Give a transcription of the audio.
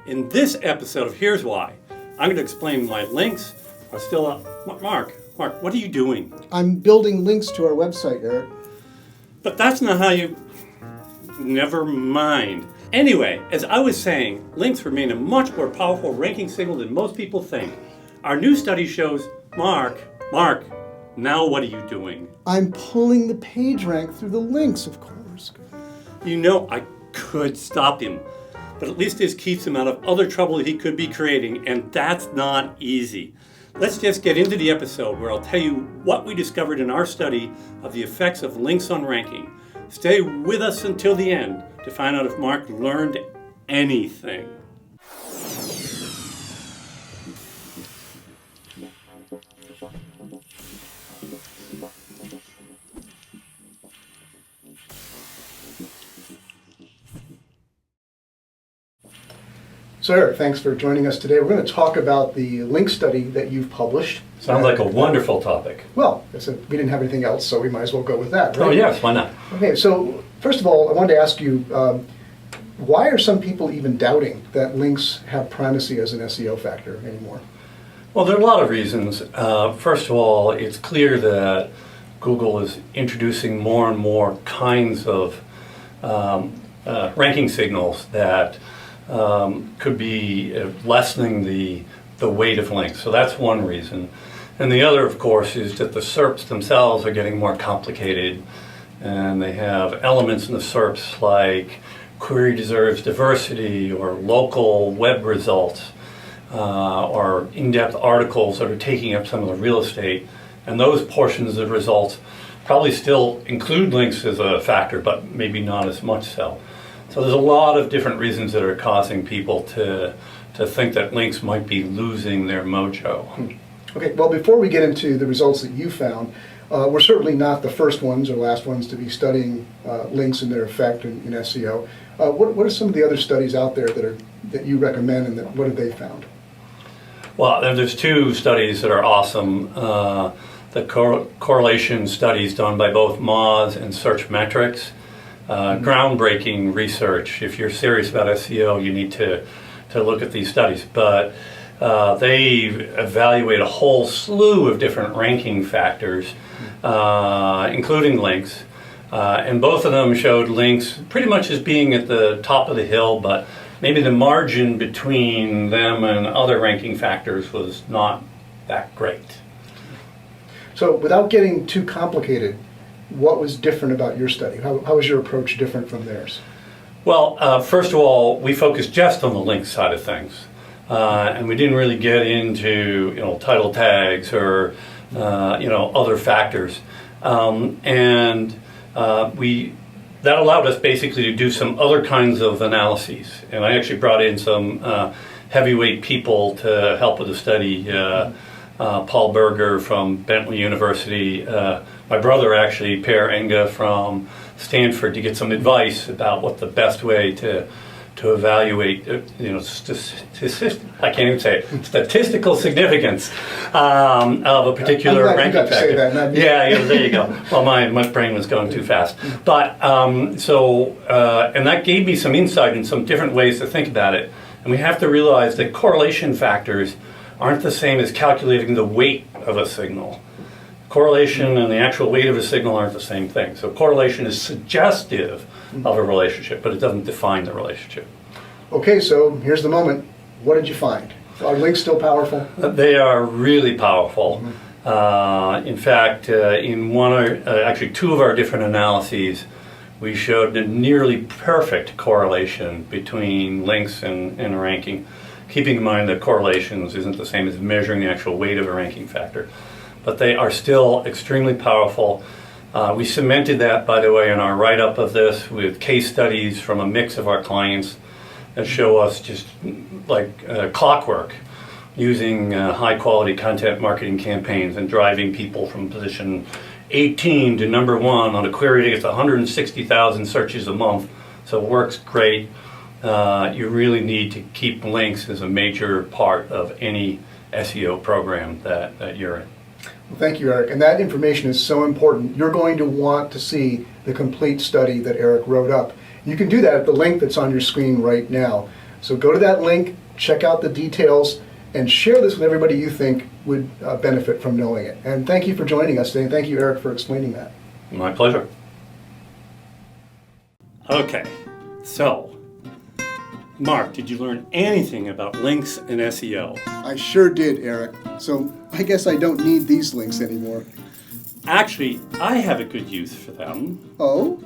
In this episode of Here's Why, I'm going to explain why links are still up. Mark, what are you doing? I'm building links to our website, Eric. But that's not how you... Never mind. Anyway, as I was saying, links remain a much more powerful ranking signal than most people think. Our new study shows... Mark, now what are you doing? I'm pulling the page rank through the links, of course. You know, I could stop him, but at least this keeps him out of other trouble he could be creating, and that's not easy. Let's just get into the episode where I'll tell you what we discovered in our study of the effects of links on ranking. Stay with us until the end to find out if Mark learned anything. So Eric, thanks for joining us today. We're going to talk about the link study that you've published. Sounds like a wonderful topic. Well, we didn't have anything else, so we might as well go with that, right? Oh yes, why not? Okay, so first of all, I wanted to ask you, why are some people even doubting that links have primacy as an SEO factor anymore? Well, there are a lot of reasons. First of all, it's clear that Google is introducing more and more kinds of ranking signals that could be lessening the weight of links. So that's one reason. And the other, of course, is that the SERPs themselves are getting more complicated, and they have elements in the SERPs like query deserves diversity, or local web results, or in-depth articles that are taking up some of the real estate. And those portions of the results probably still include links as a factor, but maybe not as much so. So there's a lot of different reasons that are causing people to think that links might be losing their mojo. Okay, well, before we get into the results that you found, we're certainly not the first ones or last ones to be studying links and their effect in SEO. What are some of the other studies out there that you recommend, and what have they found? Well, there's two studies that are awesome. The correlation studies done by both Moz and Searchmetrics. Groundbreaking research. If you're serious about SEO, you need to look at these studies. But they evaluate a whole slew of different ranking factors, including links. And both of them showed links pretty much as being at the top of the hill, but maybe the margin between them and other ranking factors was not that great. So without getting too complicated, what was different about your study? How was your approach different from theirs? Well, first of all, we focused just on the link side of things, and we didn't really get into title tags or other factors, and that allowed us basically to do some other kinds of analyses. And I actually brought in some heavyweight people to help with the study. Paul Berger from Bentley University, my brother actually, Enge from Stanford, to get some advice about what the best way to evaluate, I can't even say it, statistical significance of a particular ranking factor. Yeah, there you go. Well, my brain was going too fast. But and that gave me some insight and some different ways to think about it. And we have to realize that correlation factors aren't the same as calculating the weight of a signal. Correlation and the actual weight of a signal aren't the same thing. So correlation is suggestive of a relationship, but it doesn't define the relationship. Okay, so here's the moment. What did you find? Are links still powerful? They are really powerful. In fact, in actually two of our different analyses, we showed a nearly perfect correlation between links and ranking. Keeping in mind that correlations isn't the same as measuring the actual weight of a ranking factor. But they are still extremely powerful. We cemented that, by the way, in our write-up of this with case studies from a mix of our clients that show us just like clockwork using high-quality content marketing campaigns and driving people from position 18 to number 1 on a query that gets 160,000 searches a month. So it works great. You really need to keep links as a major part of any SEO program that you're in. Well, thank you, Eric. And that information is so important. You're going to want to see the complete study that Eric wrote up. You can do that at the link that's on your screen right now. So go to that link, check out the details, and share this with everybody you think would benefit from knowing it. And thank you for joining us today, and thank you, Eric, for explaining that. My pleasure. Okay, so, Mark, did you learn anything about links and SEO? I sure did, Eric. So I guess I don't need these links anymore. Actually, I have a good use for them. Oh?